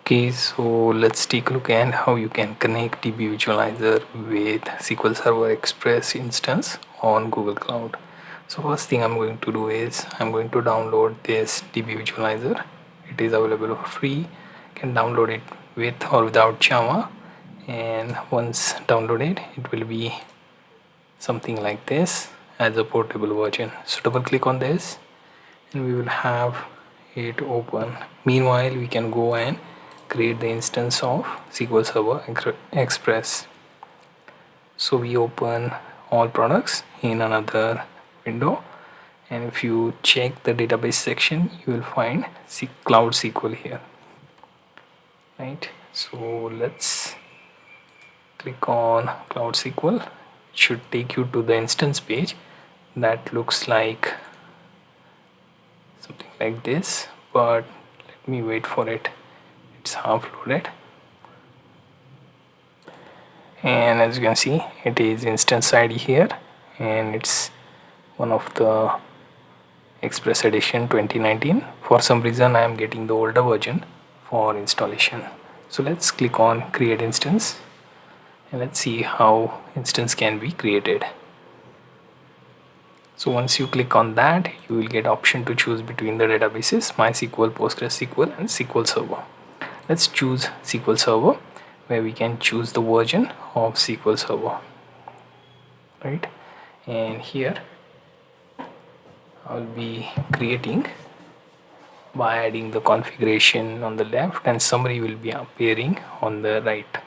Okay, so let's take a look at how you can connect DBVisualizer with SQL Server Express instance on Google Cloud. So first thing I'm going to do is I'm going to download this DBVisualizer. It is available for free. You can download it with or without Java, and once downloaded it will be something like this as a portable version. So double click on this and we will have it open. Meanwhile, we can go and create the instance of SQL Server Express. So we open all products in another window, and if you check the database section you will find Cloud SQL here, right? So let's click on Cloud SQL. It should take you to the instance page that looks like something like this, but let me wait for it. It's half loaded, and as you can see it is instance ID here, and it's one of the Express Edition 2019. For some reason I am getting the older version for installation. So let's click on create instance and let's see how instance can be created. So once you click on that, you will get option to choose between the databases MySQL, PostgreSQL and SQL Server. Let's choose SQL Server, where we can choose the version of SQL Server, right? And here I'll be creating by adding the configuration on the left, and summary will be appearing on the right.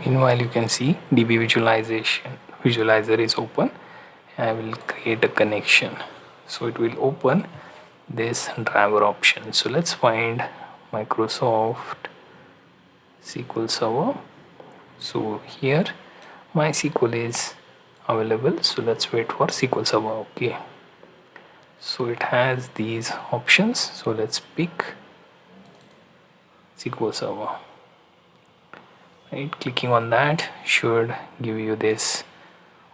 Meanwhile, you can see DBVisualizer is open. I will create a connection, so it will open this driver option. So let's find Microsoft SQL Server. So here MySQL is available, so let's wait for SQL Server. Okay, so it has these options, so let's pick SQL Server, right? Clicking on that should give you this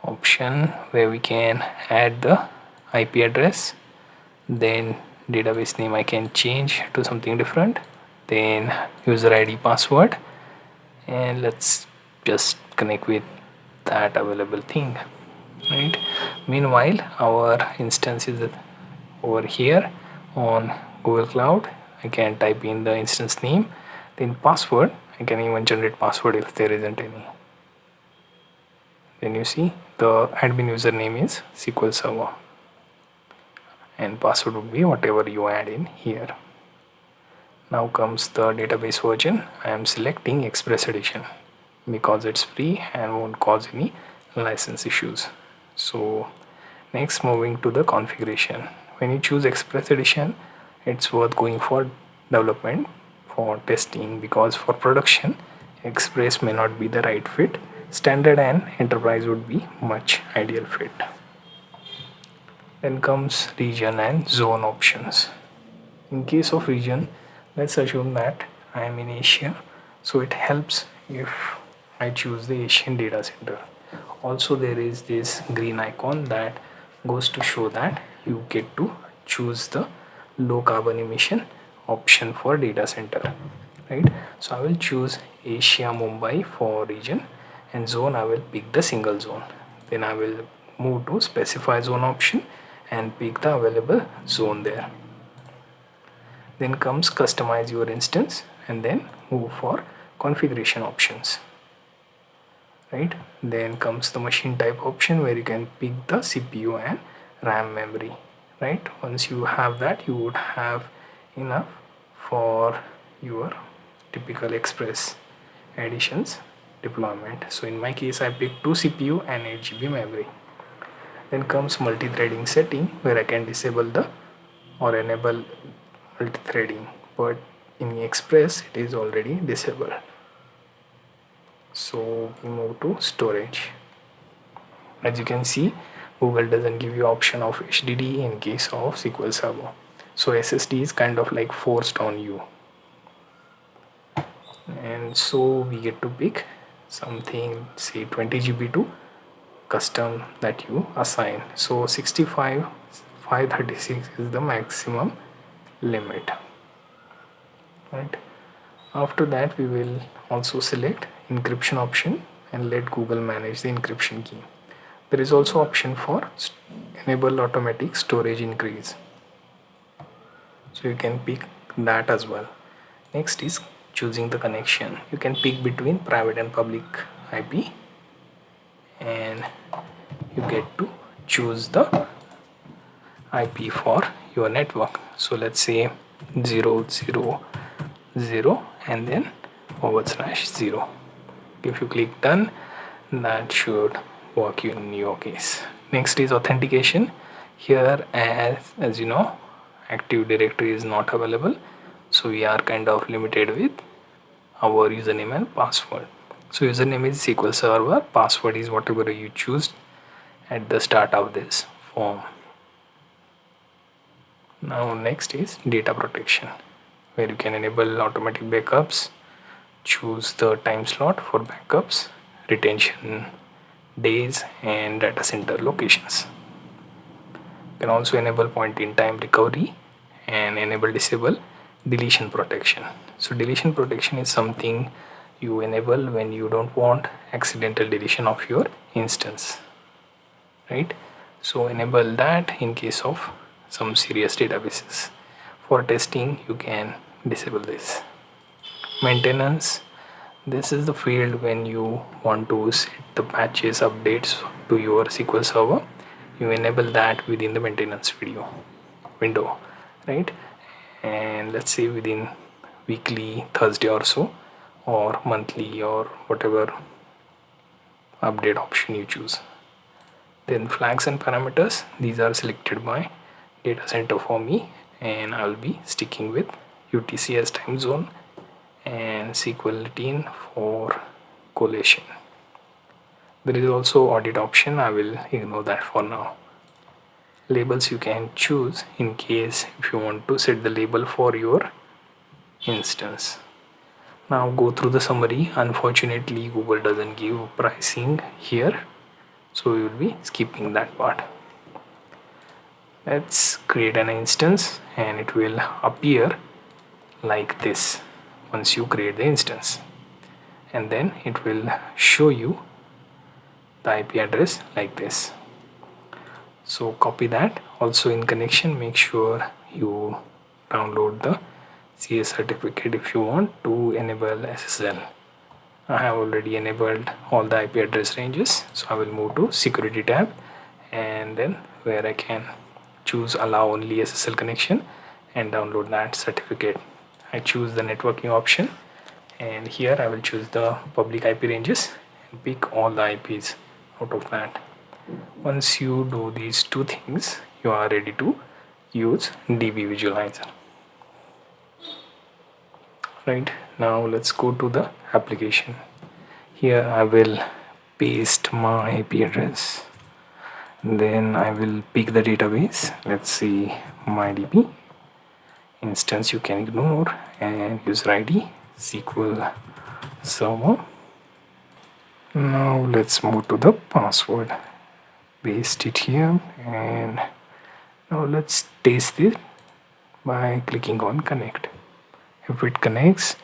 option where we can add the IP address, then database name I can change to something different, then user ID, password, and let's just connect with that available thing, right? Meanwhile, our instance is over here on Google Cloud. I can type in the instance name, then password. I can even generate password if there isn't any. Then you see the admin username is SQL Server and password would be whatever you add in here. Now comes the database version. I am selecting Express Edition because it's free and won't cause any license issues. So next, moving to the configuration. When you choose Express Edition, it's worth going for development for testing, because for production Express may not be the right fit. Standard and enterprise would be much ideal fit. Then comes region and zone options. In case of region, let's assume that I am in Asia, so it helps if I choose the Asian data center. Also, there is this green icon that goes to show that you get to choose the low carbon emission option for data center, right? So I will choose Asia Mumbai for region, and zone I will pick the single zone. Then I will move to specify zone option and pick the available zone there. Then comes customize your instance and then move for configuration options, right? Then comes the machine type option where you can pick the CPU and RAM memory, right? Once you have that, you would have enough for your typical Express Editions deployment. So in my case, I picked 2 CPU and 8 GB memory. Then comes multi-threading setting, where I can disable the or enable multi-threading, but in Express it is already disabled. So we move to storage. As you can see, Google doesn't give you option of HDD in case of SQL Server, so SSD is kind of like forced on you, and so we get to pick something, say 20 GB to custom that you assign. So 65 536 is the maximum limit, right? After that, we will also select encryption option and let Google manage the encryption key. There is also option for enable automatic storage increase, so you can pick that as well. Next is choosing the connection. You can pick between private and public IP, and you get to choose the IP for your network. So let's say 000 and then /0. If you click done, that should work in your case. Next is authentication. Here, as you know, Active Directory is not available, so we are kind of limited with our username and password. So username is SQL Server, password is whatever you choose at the start of this form. Now next is data protection, where you can enable automatic backups, choose the time slot for backups, retention days, and data center locations. You can also enable point in time recovery and enable disable deletion protection. So deletion protection is something you enable when you don't want accidental deletion of your instance, right? So enable that in case of some serious databases. For testing, you can disable this. Maintenance, this is the field when you want to set the patches updates to your SQL Server. You enable that within the maintenance window, right? And let's say within weekly, Thursday or so, or monthly, or whatever update option you choose. Then flags and parameters, these are selected by data center for me, and I'll be sticking with UTC as time zone and SQL routine for collation. There is also audit option, I will ignore that for now. Labels you can choose in case if you want to set the label for your instance. Now go through the summary. Unfortunately, Google doesn't give pricing here, so we will be skipping that part. Let's create an instance and it will appear like this once you create the instance, and then it will show you the IP address like this. So copy that. Also in connection, make sure you download the CS certificate if you want to enable SSL. I have already enabled all the IP address ranges, so I will move to security tab, and then where I can choose allow only SSL connection and download that certificate. I choose the networking option, and here I will choose the public IP ranges and pick all the IPs out of that. Once you do these two things, you are ready to use DBVisualizer. Right, now let's go to the application. Here I will paste my IP address, then I will pick the database. Let's see, MyDB instance you can ignore, and user ID SQL Server. Now let's move to the password, paste it here, and now let's test it by clicking on connect. If it connects,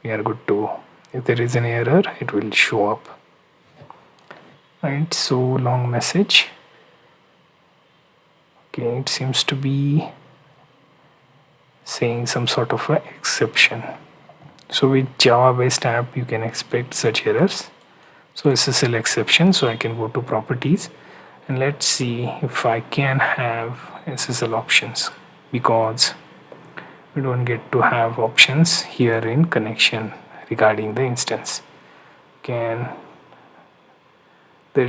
we are good to go. If there is an error, it will show up. Right, so long message. Okay, it seems to be saying some sort of an exception. So with Java based app, you can expect such errors. So SSL exception, so I can go to properties and let's see if I can have SSL options, because we don't get to have options here in connection regarding the instance. There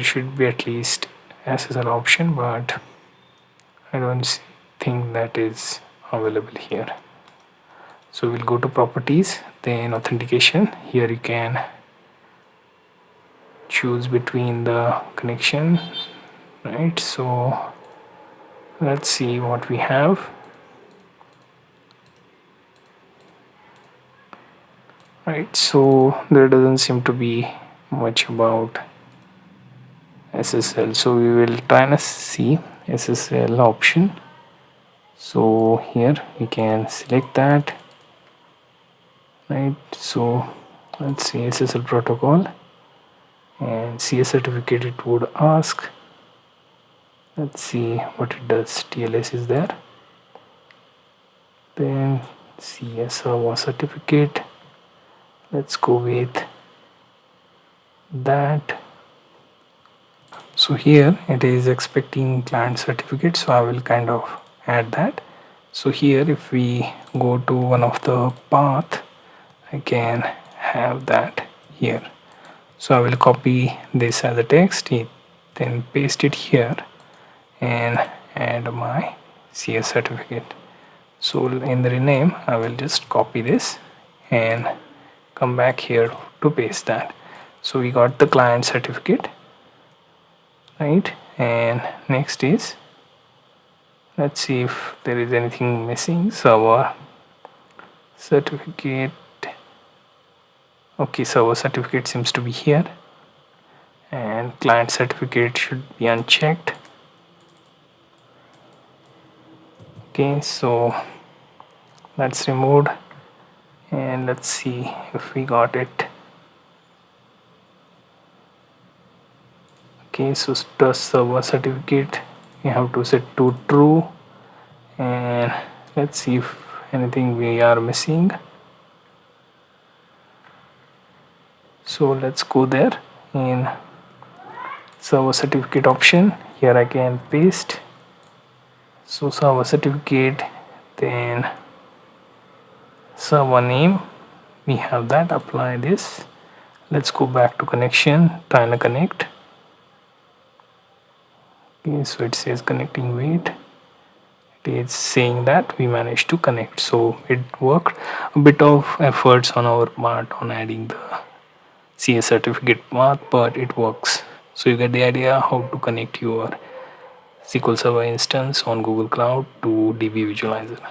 should be at least SSL option, but I don't think that is available here. So we'll go to properties, then authentication. Here you can choose between the connection, right? So let's see what we have. Right, so there doesn't seem to be much about SSL, so we will try and see SSL option. So here we can select that. right? So let's see SSL protocol and CS certificate it would ask. Let's see what it does. TLS is there, then CS server certificate, let's go with that. So here it is expecting client certificate, so I will kind of add that. So here if we go to one of the path, I can have that here. So I will copy this as a text, then paste it here and add my CS certificate. So in the rename I will just copy this and come back here to paste that. So we got the client certificate, right? And next is, let's see if there is anything missing. Server certificate, okay, server certificate seems to be here and client certificate should be unchecked. Okay, so that's removed and let's see if we got it. Okay, so the server certificate we have to set to true, and let's see if anything we are missing. So let's go there in server certificate option. Here I can paste, so server certificate, then server name, we have that. Apply this. Let's go back to connection, trying to connect. Okay, so it says connecting, wait, it is saying that we managed to connect. So it worked. A bit of efforts on our part on adding the CS certificate path, but it works. So you get the idea how to connect your SQL Server instance on Google Cloud to DBVisualizer.